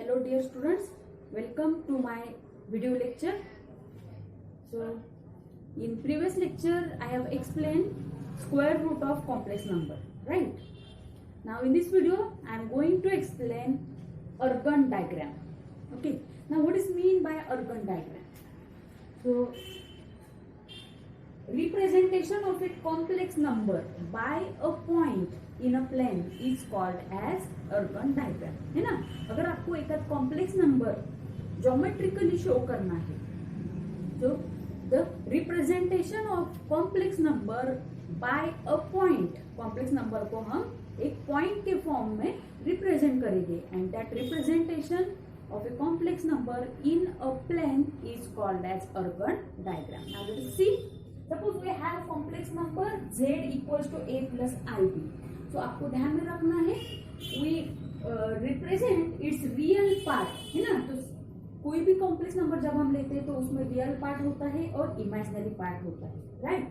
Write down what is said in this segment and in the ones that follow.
Hello dear students, welcome to my video lecture. So in previous lecture I have explained square root of complex number, right? Now in this video I am going to explain Argand diagram. Okay, now what is mean by Argand diagram? So representation of a complex number by a point in a plane is called as Argand diagram, है ना? अगर आपको एक complex number geometrically show करना है तो the representation of complex number by a point, complex number को हम एक पॉइंट के फॉर्म में रिप्रेजेंट करेंगे and that representation of a complex number in a plane is called as Argand diagram. Now let us see. Suppose we have complex number z equals to a plus ib. So आपको ध्यान में रखना है we represent its real part, है ना? तो कोई भी कॉम्प्लेक्स नंबर जब हम लेते हैं तो उसमें रियल पार्ट होता है और इमेजिनरी पार्ट होता है, राइट?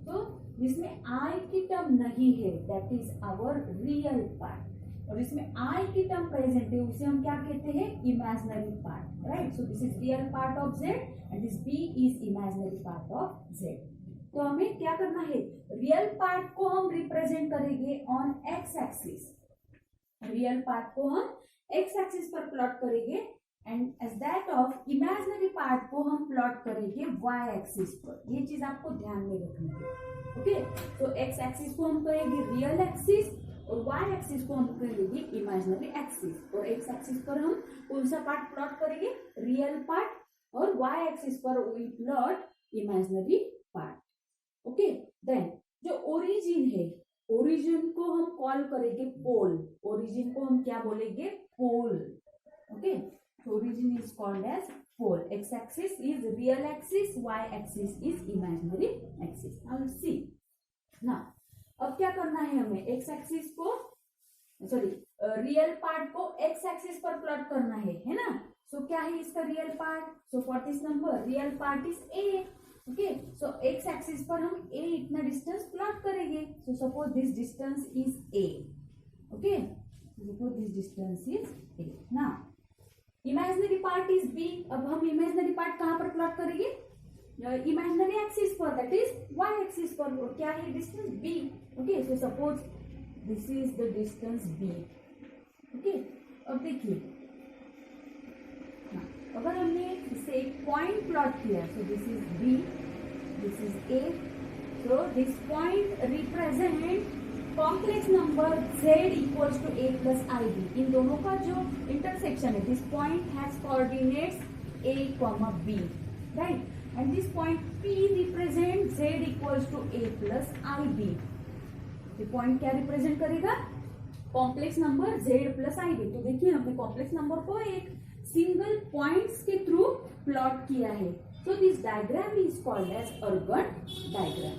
तो जिसमें i की टर्म नहीं है that is our real part, और इसमें I की टर्म प्रेजेंट है उसे हम क्या कहते हैं? Imaginary part, right? So this is real part of Z and this B is imaginary part of Z. तो हमें क्या करना है? रियल पार्ट को हम रिप्रेजेंट करेंगे on X axis, real part को हम एक्स एक्सिस पर प्लॉट करेंगे and as that of imaginary part को हम प्लॉट करेंगे वाई एक्सिस पर. ये चीज आपको ध्यान में रखनी है, ओके? तो एक्स एक्सिस को हम कहेंगे रियल एक्सिस और y एक्सिस को हम करेंगे इमेजिनरी एक्सिस, और x एक्सिस पर हम कौन सा पार्ट प्लॉट करेंगे? रियल पार्ट, और y एक्सिस पर we plot imaginary part, okay? Then जो ओरिजिन है, ओरिजिन को हम कॉल करेंगे पोल, ओरिजिन को हम क्या बोलेंगे? Pole, okay? Origin is called as pole. x axis is real axis, y axis is imaginary axis. Now let's see. Now अब क्या करना है हमें? एक्स एक्सिस को, सॉरी, रियल पार्ट को एक्स एक्सिस पर प्लॉट करना है ना? सो क्या है इसका real part? So for this number real part is A, okay? So x axis पर हम ए इतना डिस्टेंस प्लॉट करेंगे. सो suppose this distance is A, okay? Suppose this distance is A. Now imaginary part is B. अब हम imaginary part कहां पर plot करेंगे? Imaginary axis पर, दैट इज y एक्सिस पर. और क्या है distance? b, okay? So suppose this is the distance b, okay? अब देखिए, अगर हमने इसे एक पॉइंट प्लॉट किया, so this is b, this is a, so this point represent complex number z equals to a plus ib. इन दोनों का जो इंटरसेक्शन है, this point has coordinates a, b, right? And this point P represent Z equals to A plus IB. ये point क्या represent करेगा? Complex number Z plus IB. तो देखिए हमने कॉम्प्लेक्स नंबर को एक सिंगल पॉइंट्स के थ्रू प्लॉट किया है. So this diagram is called as Argand diagram,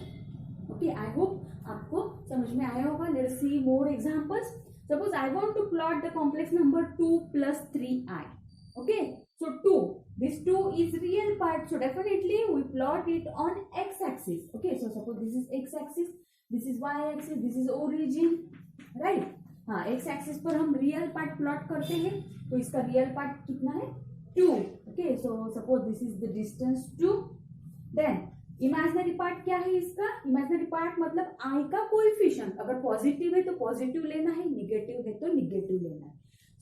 okay? I hope आपको समझ में आया होगा. Let's see more examples. Suppose I want to plot the complex number 2 plus 3i, okay? So 2, this 2 is real part, so definitely we plot it on x axis, okay? So suppose this is x axis, this is y axis, this is origin, right? हाँ, x axis पर हम real part plot करते हैं, तो इसका real part कितना है? 2, okay? So suppose this is the distance 2. Then imaginary part क्या है इसका? imaginary part मतलब i का कोएफिशिएंट. अगर पॉजिटिव है तो पॉजिटिव लेना है, निगेटिव है तो निगेटिव लेना है.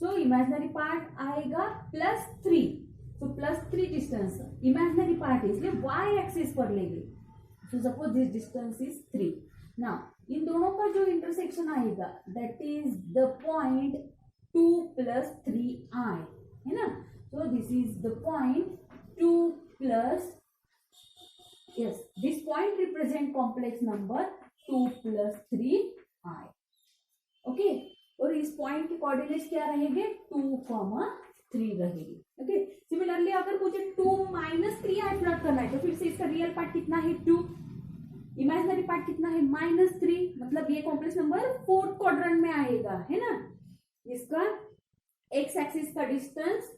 सो इमेजिनरी पार्ट आएगा +3. सो +3 डिस्टेंस इमेजिनरी पार्ट है, इसलिए y एक्सिस पर लेंगे. सो suppose this distance is 3. Now in दोनों का जो इंटरसेक्शन आएगा that is the point 2 plus 3i, है ना? सो this is the point 2 plus, yes, this point represent complex number 2 plus 3i, okay? और इस पॉइंट के कोऑर्डिनेट्स क्या रहेंगे? 2, 3 रहेगी, ओके? सिमिलरली अगर मुझे 2 minus 3i प्लॉट करना है तो फिर से इसका रियल पार्ट कितना है? 2, इमेजिनरी पार्ट कितना है? -3. मतलब ये कॉम्प्लेक्स नंबर 4th क्वाड्रेंट में आएगा, है ना? इसका x एक्सिस का डिस्टेंस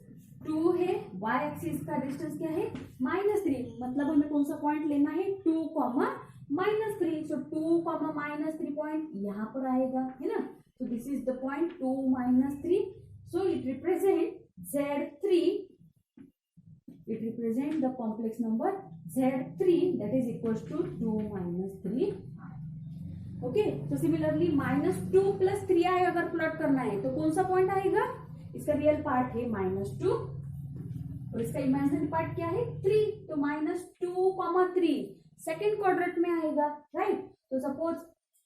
2 है, y एक्सिस का डिस्टेंस क्या है? -3. मतलब हमें कौन सा पॉइंट लेना है? 2, -3. सो 2, -3 पॉइंट यहाँ पर आएगा, है ना? So this is the point 2 - 3. So it represents Z3, it represent the complex number Z3 that is equals to 2 minus 3. Okay, तो सिमिलरली -2 + 3i अगर प्लॉट करना है तो कौन सा पॉइंट आएगा? इसका रियल पार्ट है -2 और इसका इमेजिनरी पार्ट क्या है? 3. तो -2, 3 सेकेंड क्वाड्रेंट में आएगा, राइट? तो सपोज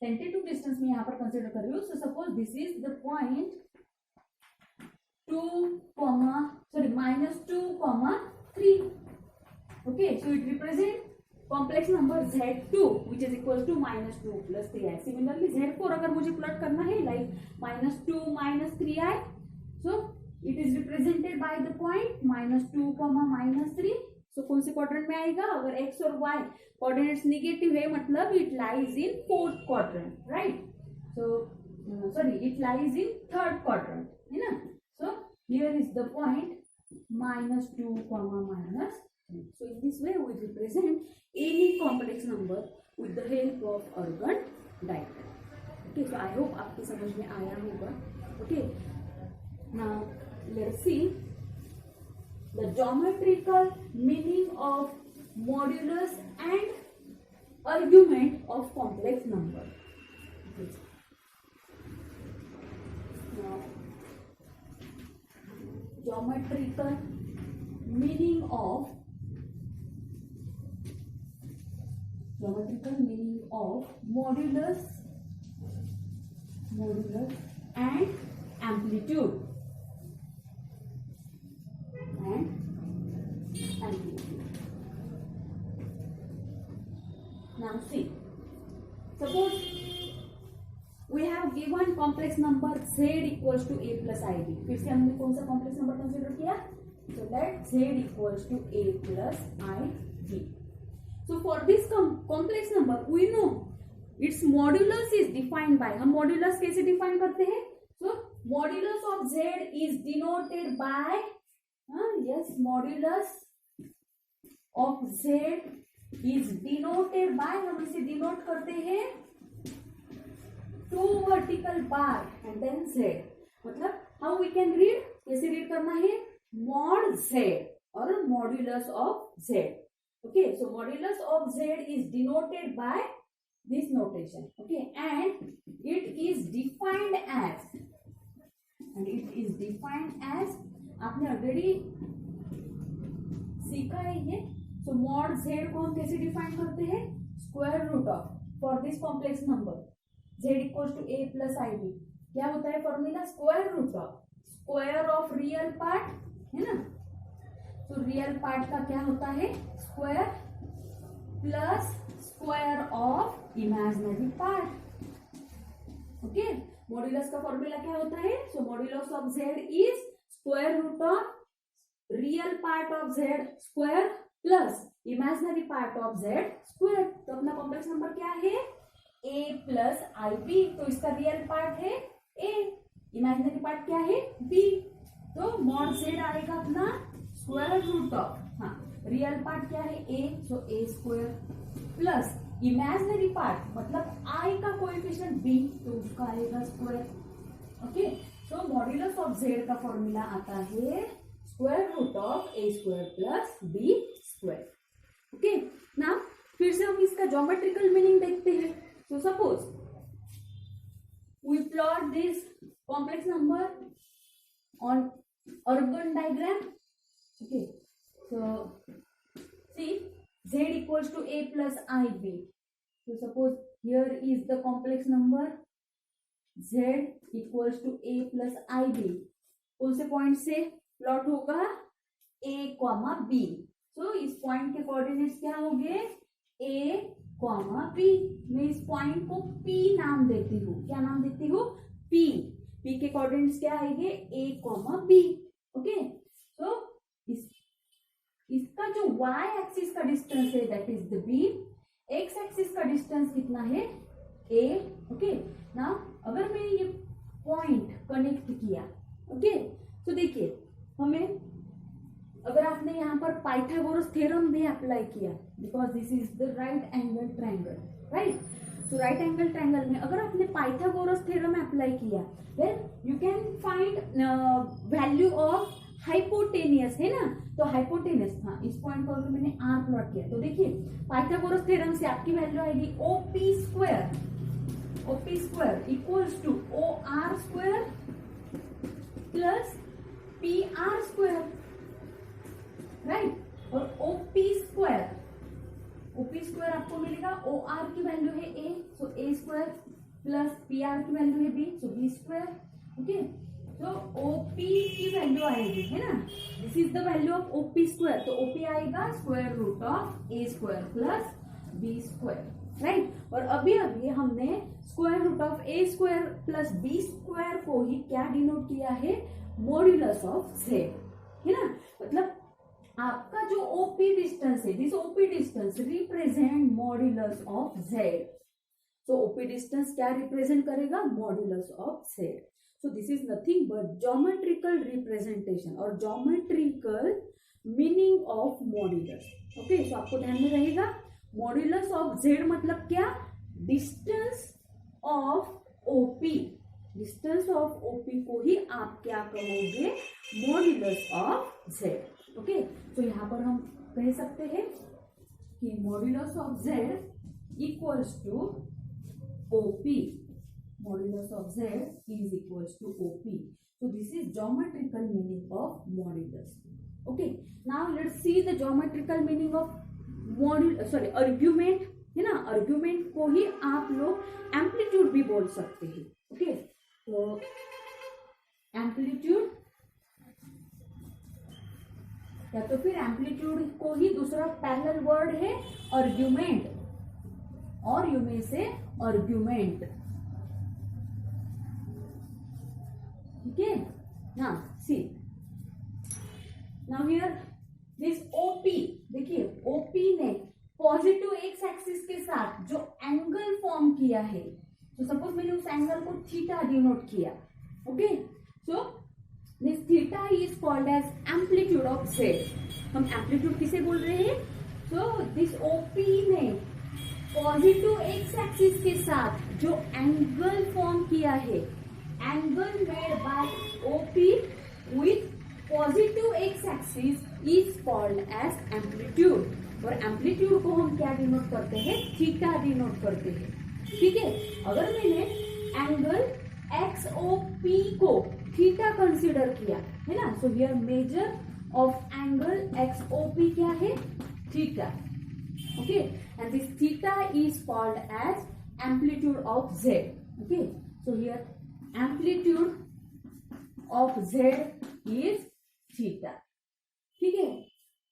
टेंटेटिव डिस्टेंस में यहाँ पर कंसिडर कर रही हूँ. सो suppose this is the point -2, 3. Okay, so it represents complex number Z2 which is equals to -2 + 3i. Similarly Z4 अगर मुझे प्लॉट करना है like -2 - 3i, so it is represented by the point -2, -3. so कौन से quadrant में आएगा? अगर x और y कोऑर्डिनेट्स नेगेटिव है मतलब it lies in fourth quadrant, right? so sorry, it lies in third quadrant, है ना? so here is the point -2, -3. so in this way we represent any complex number with the help of Argand diagram. okay, so I hope आपके समझ में आया होगा. okay, now let's see the geometrical meaning of modulus and argument of complex number. okay. now geometrical meaning of modulus and amplitude. Now see, suppose we have given complex number z equals to a plus ib. फिर से हमने कौन सा complex number consider किया? So let z equals to a plus ib. So for this complex number we know its modulus is defined by, हम modulus कैसे define करते हैं? So modulus of z is denoted by, yes, modulus of z is denoted by, हम इसे denote करते हैं 2 vertical bar and then z. मतलब how we can read, कैसे read करना है? mod z और modulus of z. okay, so modulus of z is denoted by this notation. okay, and it is defined as आपने already सीखा है ये. so mod z को हम कैसे डिफाइन करते हैं? Square root of, for this complex number z equals to a plus ib. क्या होता है formula? Square root of square of real part, है ना? तो रियल पार्ट का क्या होता है? Square plus square of imaginary part. Okay, modulus का फॉर्मूला क्या होता है? So modulus of z is square root of real part of z square plus imaginary part of z square. तो अपना कॉम्प्लेक्स नंबर क्या है? a plus ib. तो इसका रियल पार्ट है a, इमेजिनरी पार्ट क्या है? b. तो मॉड z आएगा अपना square root of, real part क्या है? a, so a square plus imaginary part मतलब i का कोएफिशिएंट b, तो उसका आएगा square. Okay, so modulus of z का फॉर्मूला आता है square root of a square plus b square. Okay, now फिर से हम इसका ज्योमेट्रिकल मीनिंग देखते हैं. So suppose we plot this complex number on Argand diagram. okay, so see z equals to a plus ib. so suppose here is the complex number z equals to a plus ib. कौन से point से plot होगा? a, b. so इस point के coordinates क्या होंगे? a, b. मैं इस पॉइंट को p नाम देती हूँ. क्या नाम देती हूँ? p. p के कोऑर्डिनेट्स क्या आएंगे? a, b. ओके, सो इसका जो y एक्सिस का डिस्टेंस है that is the b. x axis का डिस्टेंस कितना है? a. ओके, नाउ अगर मैं ये पॉइंट कनेक्ट किया, ओके, तो देखिए हमें, अगर आपने यहाँ पर पाइथागोरस थ्योरम भी अप्लाई किया, because this is the right angle triangle, right? तो राइट एंगल ट्रायंगल में अगर आपने पाइथागोरस थ्योरम अप्लाई किया, then you can find value of hypotenuse है ना, तो हाइपोटेनियस, हाँ इस पॉइंट को अगर मैंने आर प्लॉट किया तो देखिए पाइथागोरस थ्योरम से आपकी वैल्यू आएगी OP square equals to O R square plus P R square, right. और ओपी स्क्वायर आपको मिलेगा, ओ आर की वैल्यू है A, so A square plus P R की वैल्यू है B, so B square. Okay, तो ओपी की value आएगी, है ना, this is the value of OP square, तो ओपी आएगा square root of A square plus B square, right. और अभी हमने square root of A square plus B square को ही क्या डिनोट किया है, मॉड्यूलस ऑफ जेड, है ना। मतलब आपका जो ओपी डिस्टेंस है, this OP distance represent modulus of z, so OP distance क्या रिप्रेजेंट करेगा, modulus of z. So this is nothing but geometrical representation और geometrical meaning of modulus. Okay, so आपको ध्यान में रहेगा मॉड्यूलस ऑफ जेड मतलब क्या, distance of OP, distance of OP को ही आप क्या कहोगे, मॉड्यूलस ऑफ जेड। ओके, तो यहां पर हम कह सकते हैं कि modulus of Z equals to OP, modulus of Z is equals to OP, so this is geometrical meaning of modulus. Okay, now let's see the geometrical meaning of argument, है ना। argument को ही आप लोग एम्पलीट्यूड भी बोल सकते हैं। ओके, तो एम्पलीट्यूड या तो फिर एम्पलीट्यूड को ही दूसरा पैरेलल वर्ड है आर्ग्यूमेंट, और यू मे से आर्ग्यूमेंट, ठीक है ना। सी नाउ हियर दिस ओपी, देखिए ओपी ने पॉजिटिव एक्स एक्सिस के साथ जो एंगल फॉर्म किया है, तो सपोज मैंने उस एंगल को थीटा डिनोट किया, okay, so this theta is called as amplitude of z. हम एम्पलीट्यूड किसे बोल रहे हैं, सो दिस ओपी ने पॉजिटिव एक्स एक्सिस के साथ जो एंगल फॉर्म किया है, angle made by OP with positive x axis is called as amplitude, और एम्पलीट्यूड को हम क्या डिनोट करते हैं, थीटा डिनोट करते हैं, ठीक है। अगर मैंने एंगल XOP को थीटा कंसीडर किया, है ना, so here measure of angle XOP क्या है, theta, okay, and this theta is called as amplitude of z. Okay, so here amplitude of Z is theta, ठीक है।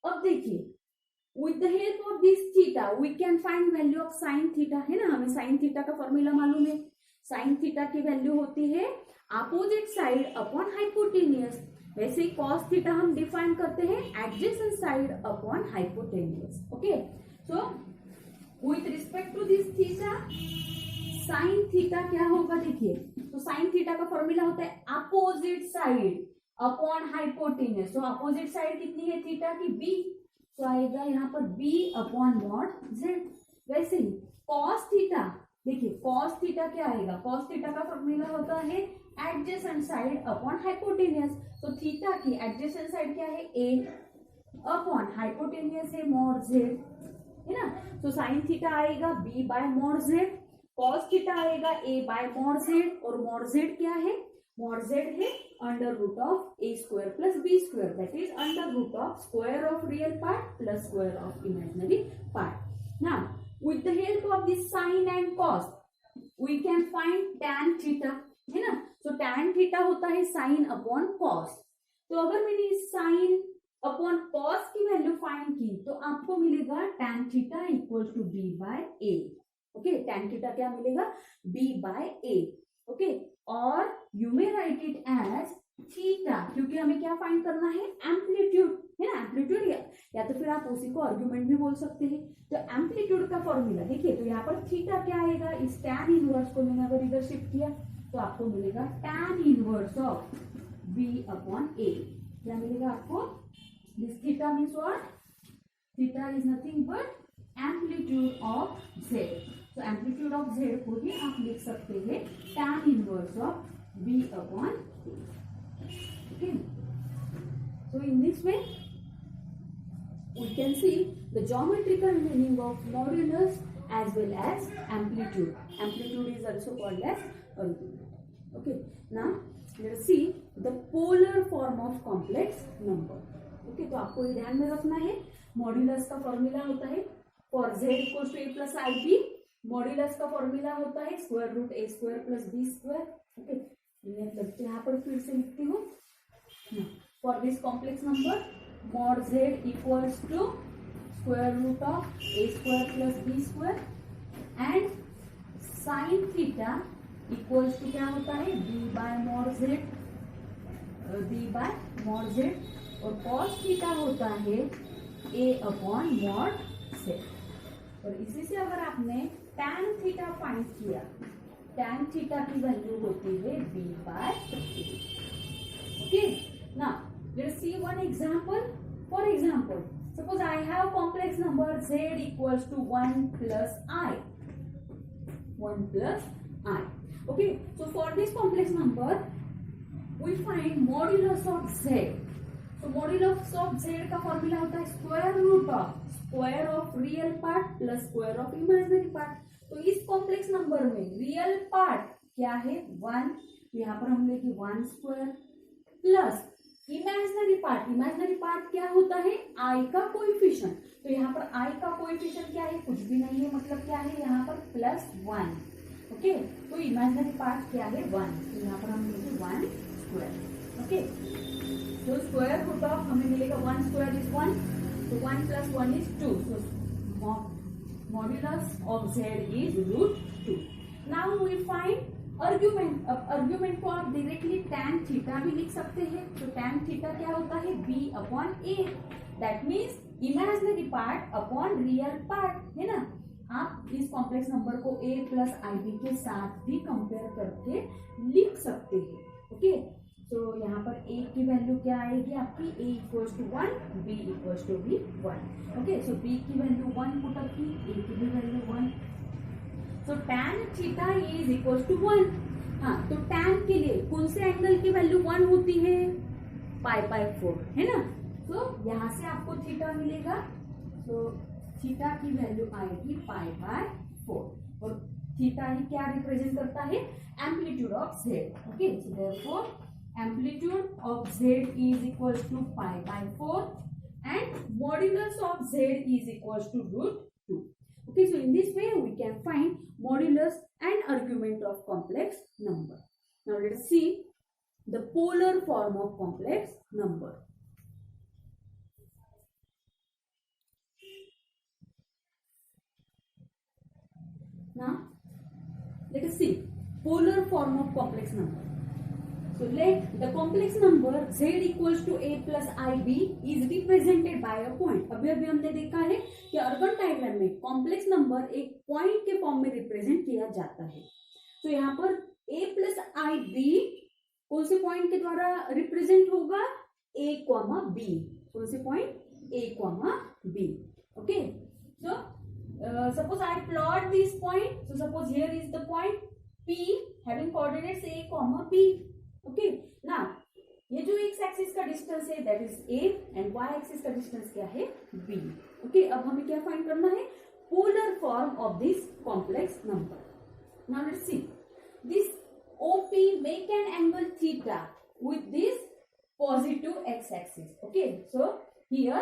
अब देखिए with the help of this theta we can find value of sine theta, है ना, हमें sine theta का formula मालूम है। साइन थीटा की वैल्यू होती है अपोजिट साइड अपॉन हाइपोटेनियस, वैसे ही कॉस थीटा हम डिफाइन करते हैं adjacent side upon hypotenuse. Okay, so with respect to this theta sine theta क्या होगा, देखिए, तो साइन थीटा का फॉर्मूला होता है अपोजिट साइड अपॉन हाइपोटेनियस। तो अपोजिट साइड कितनी है थीटा की, बी, तो आएगा यहाँ पर बी अपॉन मॉड जेड। वैसे ही कॉस थीटा, देखिए कॉस थीटा क्या आएगा, कॉस थीटा का फॉर्मूला होता है एडजेसेंट साइड अपॉन हाइपोटेनियस। तो थीटा की एडजेसेंट साइड क्या है, ए अपॉन हाइपोटेनियस है मॉड जेड, है ना। तो साइन थीटा आएगा b by mod z, cos theta आएगा ए बाय मॉड जेड, और मॉड जेड क्या है, मॉड जेड है under root of A square plus B square, that is under root of square of real part plus square of imaginary part. Now with the help of this sine and cos we can find tan theta, है ना। सो tan theta होता है sign upon cos. तो अगर मैंने sine upon cos की value find की तो आपको मिलेगा tan theta equal to b by a. Okay, tan theta क्या मिलेगा, बी बाय ए। ओके, और you may write it as theta, क्योंकि हमें क्या फाइंड करना है, एम्पलीट्यूड, है ना, एम्पलीट्यूड, या तो फिर आप उसी को आर्ग्यूमेंट भी बोल सकते हैं। तो एम्पलीट्यूड का फॉर्मूला देखिए, तो यहाँ पर थीटा क्या आएगा, इस टैन इनवर्स को मैंने अगर इधर शिफ्ट किया तो आपको मिलेगा tan inverse of b upon a. क्या मिलेगा आपको, this theta means what, theta is nothing but amplitude of z. तो एम्पलीट्यूड ऑफ जेड को ही आप लिख सकते हैं tan inverse of b upon a. Okay, So in this way, we can see the geometrical meaning of modulus as well as amplitude. Amplitude is also called as argument. Okay, now let us see the polar form of complex number. Okay, तो आपको ये ध्यान में रखना है, modulus का formula होता है for z equals to a plus i b, modulus का फॉर्मूला होता है square root a square plus B square. Okay, मैं यहाँ पर फिर से लिखती हूँ. For this complex number mod z equals to square root of a square plus b square and sin theta equals to क्या होता है b by mod z, और cos theta होता है a upon mod z. और इसी से अगर आपने tan theta फाइंड किया, tan theta की वैल्यू होती है b by a. Okay, now let's see one example. For example, suppose I have complex number z equals to 1 plus I. 1 plus I. Okay, so for this complex number, we find modulus of z. So modulus of z का formula होता है square of real part plus square of imaginary part. तो इस complex number में real part क्या है 1, यहाँ पर हम लेंगे 1 स्क्वायर प्लस इमेजिनरी पार्ट क्या होता है आई का कोएफिशिएंट. तो यहाँ पर आई का कोएफिशिएंट क्या है, कुछ भी नहीं है, मतलब क्या है यहाँ पर +1. ओके, तो इमेजिनरी पार्ट क्या है 1, तो यहाँ पर हम लेंगे 1 स्क्वायर. ओके, तो स्क्वायर रूट ऑफ हमें मिलेगा 1 स्क्वायर इज 1, तो 1 + 1 is 2. So modulus of z is √2. Now we find argument. अब आर्ग्यूमेंट को आप डायरेक्टली tan थीटा भी लिख सकते हैं. तो tan थीटा क्या होता है b upon a, that means imaginary part upon real part, है ना. आप इस कॉम्प्लेक्स नंबर को a प्लस आई बी के साथ भी कंपेयर करके लिख सकते हैं. ओके, तो यहाँ पर a की वैल्यू क्या आएगी आपकी, a equals to 1, b equals to भी 1. ओके, सो b की वैल्यू 1 पुट अप की, a की भी वैल्यू 1. तो tan theta is equal to 1. हाँ, तो tan के लिए कौन से एंगल की वैल्यू 1 होती है, π/4, है ना. तो यहाँ से आपको थीटा मिलेगा. तो थीटा की वैल्यू आएगी π/4 और थीटा ही क्या रिप्रेजेंट करता है, amplitude of z. Okay, so therefore amplitude of z is equal to π/4 and modulus of z is equal to √2. Okay, so in this way we can find modulus and argument of complex number. Now let us see the polar form of complex number. Now let us see polar form of complex number. So let the complex number z equals to a plus ib is represented by a point. अभी हमने देखा है कि urban diagram में complex number एक point के form में represent किया जाता है. तो यहाँ पर a प्लस आई बी कौन से पॉइंट के द्वारा रिप्रेजेंट होगा, a, b. कौन से point a, b. Okay, so suppose I plot this point. So suppose here is the point p having coordinates a, b. Okay, now ये जो x axis का डिस्टेंस है that is a and y axis का distance क्या है b. Okay, अब हमें क्या फाइंड करना है, polar form of this complex number. Now let's see this OP make an angle theta with this positive x axis. Okay, so here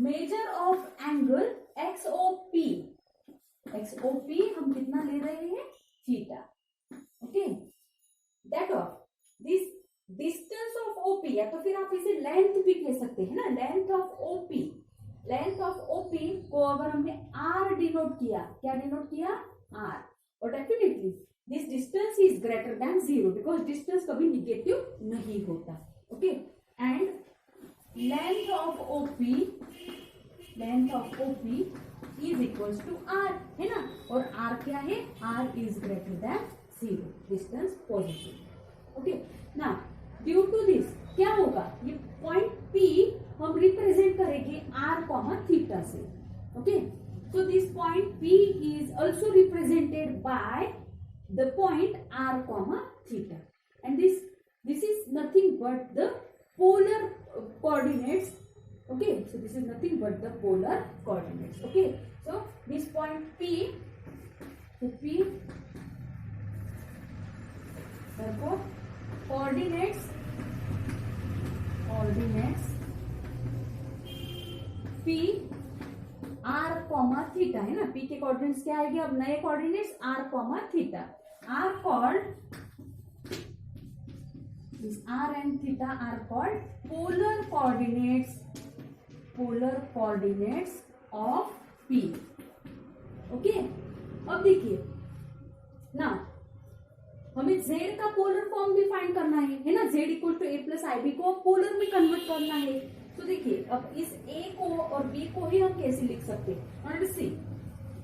measure of angle XOP. XOP हम कितना ले रहे हैं, theta. Okay, that of this distance of OP, या तो फिर आप इसे लेंथ भी कह सकते हैं ना, length of OP. Length of OP को अगर हमने R डिनोट किया, क्या डिनोट किया, R. और definitely this distance is greater than 0 because distance कभी निगेटिव नहीं होता. Okay, and length of OP is equals to R, है ना. और R क्या है, R is greater than 0, distance positive. Okay, now due to this क्या होगा, ये पॉइंट P हम रिप्रेजेंट करेंगे R, थीटा से. ओके, so this point P is also represented by the point R, theta, and this is nothing but the polar coordinates. Okay, so this is nothing but the polar coordinates. Okay, so this point P, so P, therefore coordinates P r comma theta है ना, P के coordinates क्या आएंगे अब नए coordinates r comma theta, r called this r and theta are called polar coordinates of P. Okay, अब देखिए ना, हमें z का पोलर फॉर्म भी फाइंड करना है ना, z equal to a plus i b को पोलर में कन्वर्ट करना है। तो देखिए अब इस a को और b को ही हम कैसे लिख सकते हैं, और सी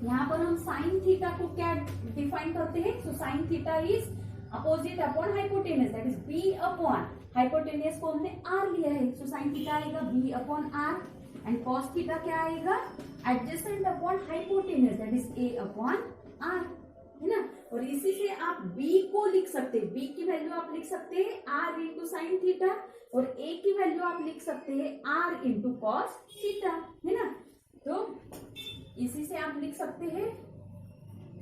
यहाँ पर हम साइन थीटा को क्या डिफाइन करते हैं, so sine theta is opposite upon hypotenuse, that is b upon hypotenuse को हमने r लिया है, सो साइन थीटा आएगा b upon r, and cos theta क्या आएगा adjacent upon hypotenuse, that is a upon r, है ना। और इसी से आप b को लिख सकते हैं, b की वैल्यू आप लिख सकते हैं r इंटू साइन थीटा, और a की वैल्यू आप लिख सकते हैं r इंटू कॉस थीटा, है ना। तो इसी से आप लिख सकते हैं,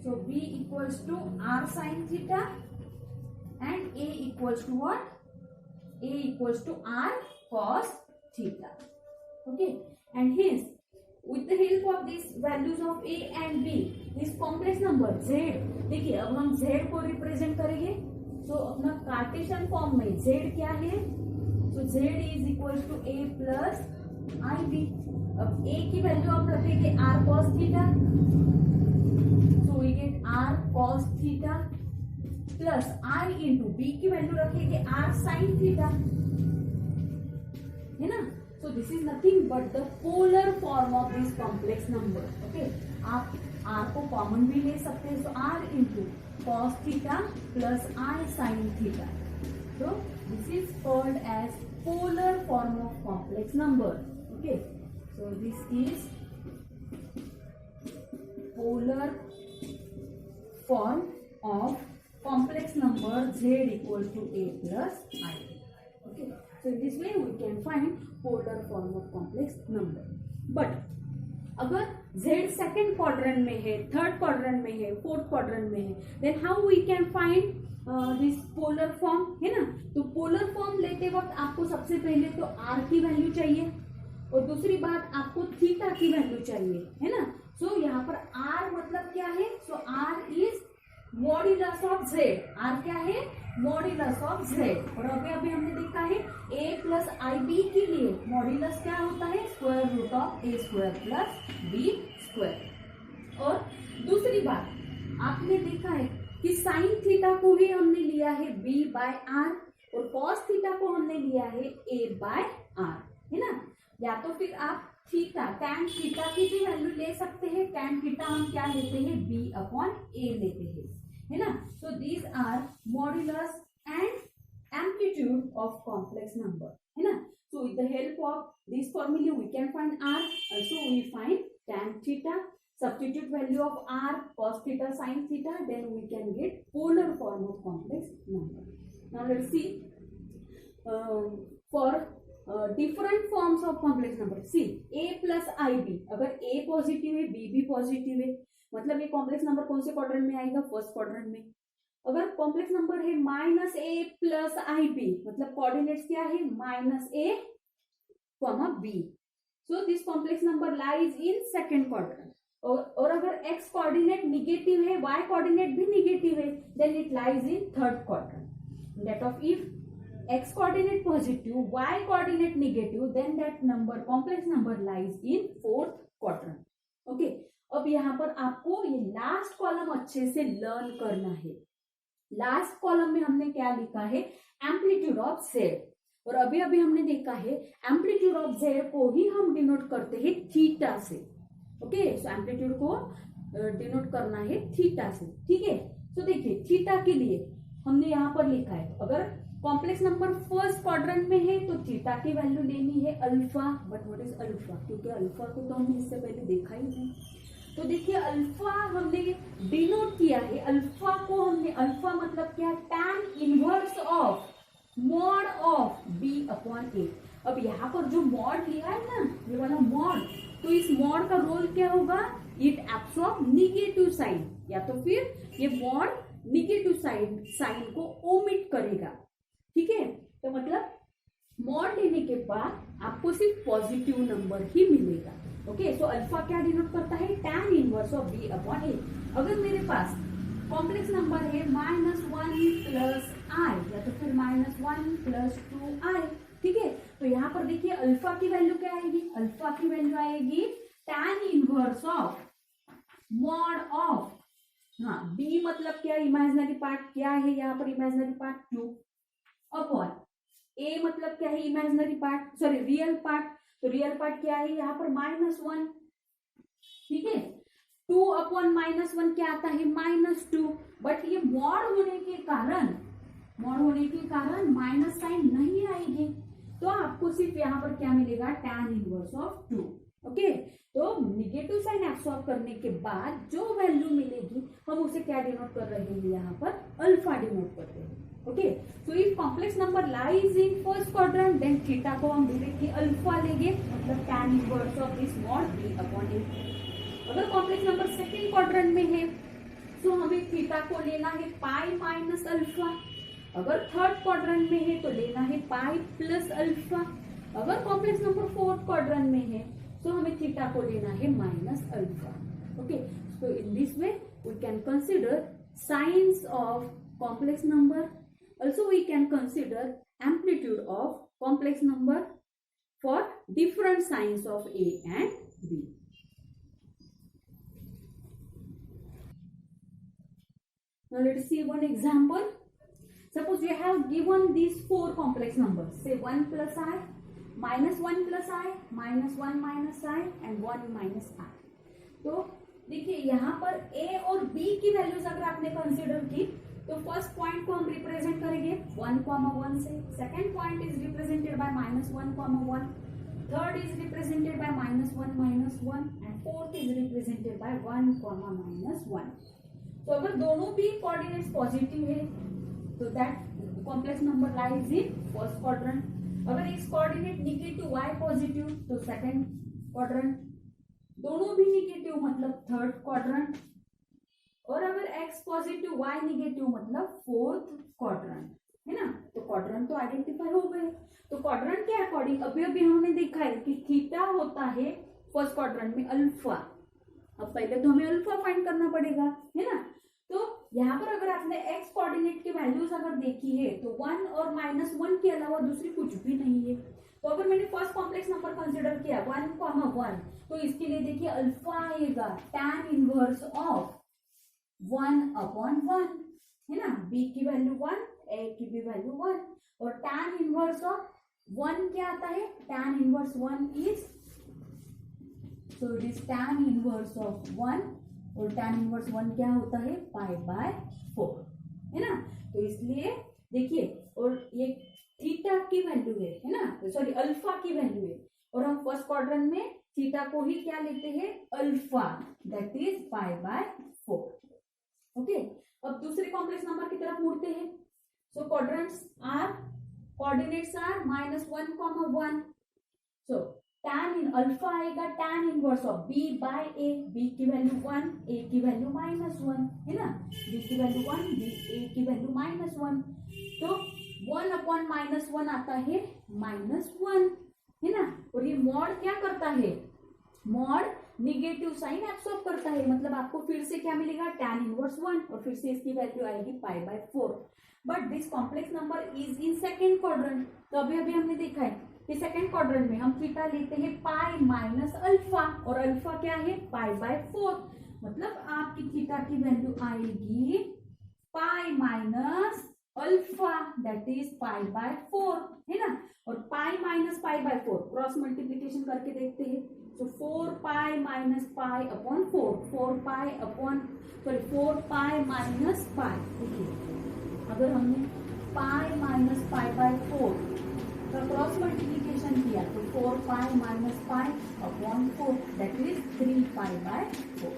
so b equals to r sine theta and a equals to what, a equals to r cos theta. Okay, and hence with the help of these values of a and b, this complex number z, देखिए अब हम z को represent करेंगे, तो अपना Cartesian form में z क्या है, तो z is equal to a plus i b. अब a की वैल्यू आप रखेंगे r cos theta, so we get r cos theta plus i into b की वैल्यू रखेंगे r sin थीटा, है ना। So this is nothing but the polar form of this complex number. Okay, आप r को common भी ले सकते हैं, so r into cos theta plus I sin theta. So this is called as polar form of complex number. Okay, so this is polar form of complex number z equal to a plus I. Okay, so in this way we can find polar form of complex number. But अगर z second quadrant में है, third quadrant में है, fourth quadrant में है, then how we can find this polar form, है ना। तो पोलर फॉर्म लेते वक्त आपको सबसे पहले तो r की वैल्यू चाहिए, और दूसरी बात आपको थीटा की वैल्यू चाहिए, है ना। सो यहाँ पर r मतलब क्या है, सो r is modulus of z, r क्या है मॉड्यूलस ऑफ z, और अभी अभी हमने देखा है a प्लस आई बी के लिए मॉड्यूलस क्या होता है, square root of a square plus b square. और दूसरी बात आपने देखा है कि साइन थीटा को ही हमने लिया है b बाय r, और कॉस थीटा को हमने लिया है a बाय r, है ना। या तो फिर आप थीटा टैन थीटा की भी वैल्यू ले सकते हैं, टैन थीटा हम क्या लेते हैं b अपॉन a लेते हैं, है ना। So these are modulus and amplitude of complex number, है ना। So with the help of this formula we can find r, also we find tan theta, substitute value of r cos theta sin theta, then we can get polar form of complex number. Now let's see for different forms of complex number. See a plus i b, अगर a positive है b भी positive है, मतलब ये complex number कौन से quadrant में आएगा, फर्स्ट क्वाड्रेंट में। अगर कॉम्प्लेक्स नंबर है minus a plus i b, मतलब कोऑर्डिनेट्स क्या है minus a comma b, so this complex number lies in second quadrant. और अगर x कोऑर्डिनेट निगेटिव है, y कोऑर्डिनेट भी निगेटिव है, then it lies in third quadrant. That of if x coordinate positive, y coordinate negative, then that number complex number lies in fourth quadrant. Okay, अब यहाँ पर आपको ये last column अच्छे से लर्न करना है। लास्ट कॉलम में हमने क्या लिखा है, एम्पलीट्यूड ऑफ z, और अभी अभी हमने देखा है एम्पलीट्यूड ऑफ z को ही हम डिनोट करते हैं थीटा से। ओके, सो एम्पलीट्यूड को डिनोट करना है थीटा से, ठीक है। तो देखिए थीटा के लिए हमने यहाँ पर लिखा है, अगर कॉम्प्लेक्स नंबर फर्स्ट क्वाड्रेंट में है तो थीटा की वैल्यू लेनी है alpha, but what is alpha, क्योंकि अल्फा को तो हमने इससे पहले देखा ही नहीं। तो देखिए अल्फा हमने डिनोट किया है, अल्फा को हमने, अल्फा मतलब क्या, tan inverse of mod of b upon a। अब यहाँ पर जो मॉड लिया है ना, ये वाला मॉड, तो इस मॉड का रोल क्या होगा, इट एब्सॉर्ब निगेटिव साइन, या तो फिर ये मॉड निगेटिव साइन को ओमिट करेगा। ठीक है, तो मतलब मॉड लेने के बाद आपको सिर्फ पॉजिटिव नंबर ही मिलेगा। ओके, सो अल्फा क्या डिनोट करता है, tan inverse of b upon a। अगर मेरे पास कॉम्प्लेक्स नंबर है -1 प्लस आई, या तो फिर -1 प्लस 2i, ठीक है, तो यहाँ पर देखिए अल्फा की वैल्यू क्या आएगी, अल्फा की वैल्यू आएगी tan inverse of mod of, हाँ b मतलब क्या, इमेजिनरी पार्ट क्या है यहाँ पर, इमेजिनरी पार्ट 2 अपॉन a मतलब क्या है, imaginary part, sorry real part, तो रियल पार्ट क्या है यहाँ पर -1, ठीक है, 2 अपॉन -1 क्या आता है, -2, बट ये मॉड होने के कारण माइनस साइन नहीं आएगी, तो आपको सिर्फ यहाँ पर क्या मिलेगा, tan इनवर्स ऑफ 2। ओके, तो निगेटिव साइन एब्सॉर्ब करने के बाद जो वैल्यू मिलेगी हम उसे क्या डिनोट कर रहे हैं, यहाँ पर अल्फा डिनोट कर रहे हैं। Okay, so if complex number lies in first quadrant, then theta को हम डायरेक्टली अल्फा लेंगे, मतलब tan inverse of this mod b upon a। अगर कॉम्प्लेक्स नंबर सेकेंड क्वाड्रेंट में है तो हमें थीटा को लेना है पाई माइनस अल्फा। अगर थर्ड क्वाड्रेंट में है तो लेना है पाई प्लस अल्फा। अगर कॉम्प्लेक्स नंबर फोर्थ क्वाड्रेंट में है तो हमें थीटा को लेना है minus alpha. Okay, so in this way we can consider signs of complex number. Also we can consider amplitude of complex number for different signs of a and b. Now let us see one example. Suppose we have given these four complex numbers, say 1 plus I, -1 plus I, -1 minus I and 1 minus I. तो देखिए यहाँ पर a और b की values अगर आपने consider की तो फर्स्ट पॉइंट को हम रिप्रेजेंट करेंगे 1,1 से, second point is represented by -1,1, third is represented by -1 and fourth is represented by 1,-1। तो अगर दोनों भी कोऑर्डिनेट्स पॉजिटिव है तो that complex number lies in first quadrant. अगर इस कोऑर्डिनेट निगेटिव y पॉजिटिव तो सेकेंड क्वाड्रेंट, दोनों भी निगेटिव मतलब थर्ड क्वाड्रेंट, और अगर x पॉजिटिव y निगेटिव मतलब फोर्थ क्वाड्रेंट, है ना। तो क्वाड्रेंट तो आइडेंटिफाई हो गए। तो क्वाड्रेंट के अकॉर्डिंग अभी हमने देखा है कि थीटा होता है फर्स्ट क्वाड्रेंट में अल्फा। अब पहले तो हमें अल्फा फाइंड करना पड़ेगा, है ना। तो यहाँ पर अगर आपने x कोऑर्डिनेट की वैल्यूज अगर देखी है तो 1 और -1 के अलावा दूसरी कुछ भी नहीं है। तो अगर मैंने फर्स्ट कॉम्प्लेक्स नंबर कंसिडर किया 1,1, तो इसके लिए देखिए अल्फा आएगा tan इनवर्स ऑफ 1/1, है ना। b की वैल्यू 1, a की भी वैल्यू 1, और tan इनवर्स ऑफ 1 क्या आता है, tan inverse 1 is, so it is tan inverse of 1, और tan इनवर्स 1 क्या होता है, π/4, है ना। तो इसलिए देखिए, और ये थीटा की वैल्यू है ना, सॉरी अल्फा की वैल्यू है, और हम फर्स्ट क्वाड्रेंट में थीटा को ही क्या लेते हैं, अल्फा, दैट इज π/4। ओके, अब दूसरे कॉम्प्लेक्स नंबर की तरफ मुड़ते हैं। So coordinates are -1,1, so tan इन अल्फा आएगा tan inverse of b/a, b की वैल्यू 1, a की वैल्यू -1, है ना, b की वैल्यू 1, a की वैल्यू -1, तो 1/-1 आता है -1, है ना। और ये मॉड क्या करता है, मॉड निगेटिव साइन एब्सॉर्ब करता है, मतलब आपको फिर से क्या मिलेगा, tan इनवर्स 1, और फिर से इसकी वैल्यू आएगी π/4। But this complex number is in second quadrant. तो अभी हमने देखा है कि सेकेंड क्वाड्रेंट में हम थीटा लेते हैं पाई माइनस अल्फा, और अल्फा क्या है, π/4, मतलब आपकी थीटा की वैल्यू आएगी pi minus alpha, that is π/4, है ना। और पाई माइनस π/4 क्रॉस मल्टीप्लीकेशन करके देखते हैं, तो 4π minus pi upon 4, 4π minus pi. देखिए अगर हमने पाई माइनस π/4 का क्रॉस मल्टीप्लीकेशन किया तो 4π minus pi upon 4, that is 3π/4।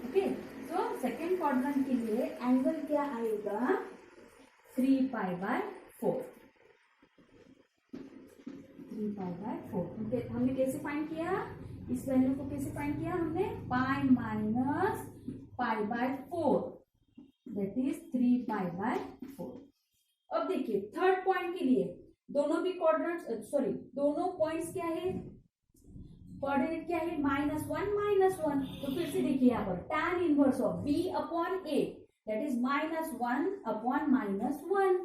Okay, तो सेकेंड क्वाड्रेंट के लिए एंगल क्या आएगा, 3π/4, 3π/4। हमने कैसे फाइंड किया, इस वैल्यू को कैसे फाइंड किया हमने, पाई माइनस π/4 दैट इज 3π/4। अब देखिए थर्ड पॉइंट के लिए दोनों भी क्वाड्रेंट सॉरी दोनों पॉइंट्स क्या है, कोऑर्डिनेट क्या है, -1 तो फिर से देखिए यहाँ पर tan inverse of b/a that is -1/-1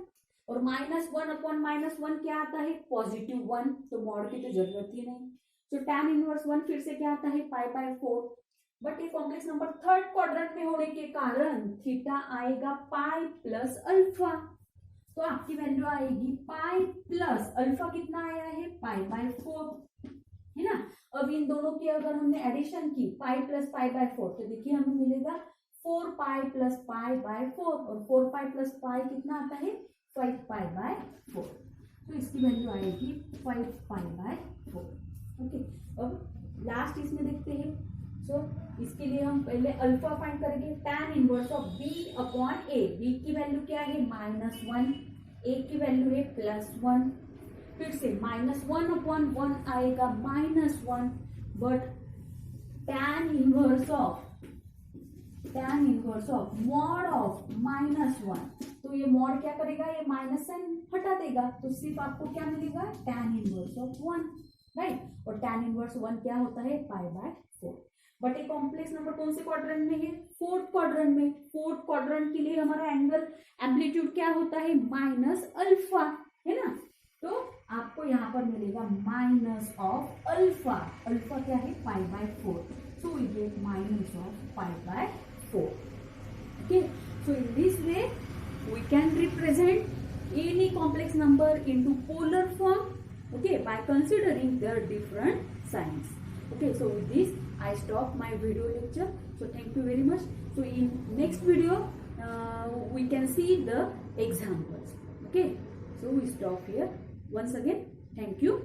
और -1/-1 क्या आता है, +1, तो मॉड की तो जरूरत ही नहीं। तो tan इनवर्स 1 फिर से क्या आता है, π/4। बट ये कॉम्प्लेक्स नंबर थर्ड क्वाड्रेंट में होने के कारण थीटा आएगा पाई प्लस अल्फा, तो आपकी वैल्यू आएगी पाई प्लस अल्फा कितना आया है, π/4 है ना। अब इन दोनों की अगर हमने एडिशन की पाई प्लस π/4 तो देखिए हमें मिलेगा 4π प्लस π/4 और 4π प्लस पाई कितना आता है, 5π/4, तो इसकी वैल्यू आएगी 5π/4। ओके, अब लास्ट इसमें देखते हैं। सो इसके लिए हम पहले अल्फा फाइंड करेंगे, tan inverse of b/a, b की वैल्यू क्या है, -1, a की वैल्यू है +1, फिर से -1/1 आएगा -1, but tan inverse of mod of -1, तो ये मॉड क्या करेगा, ये माइनस साइन हटा देगा, तो सिर्फ आपको क्या मिलेगा, tan इनवर्स ऑफ 1, राइट। और tan इनवर्स 1 क्या होता है, π/4। बट एक कॉम्प्लेक्स नंबर कौन से क्वाड्रेंट में है, फोर्थ क्वाड्रेंट में। फोर्थ क्वाड्रेंट के लिए हमारा एंगल एम्पलीट्यूड क्या होता है, -अल्फा, है ना। तो आपको यहाँ पर मिलेगा माइनस ऑफ अल्फा, अल्फा क्या है, π/4, so we get minus of π/4। Okay, so in this way we can represent any complex number into polar form, okay, by considering their different signs. Okay, so with this I stop my video lecture, so thank you very much. So in next video we can see the examples. Okay, so we stop here. Once again, thank you.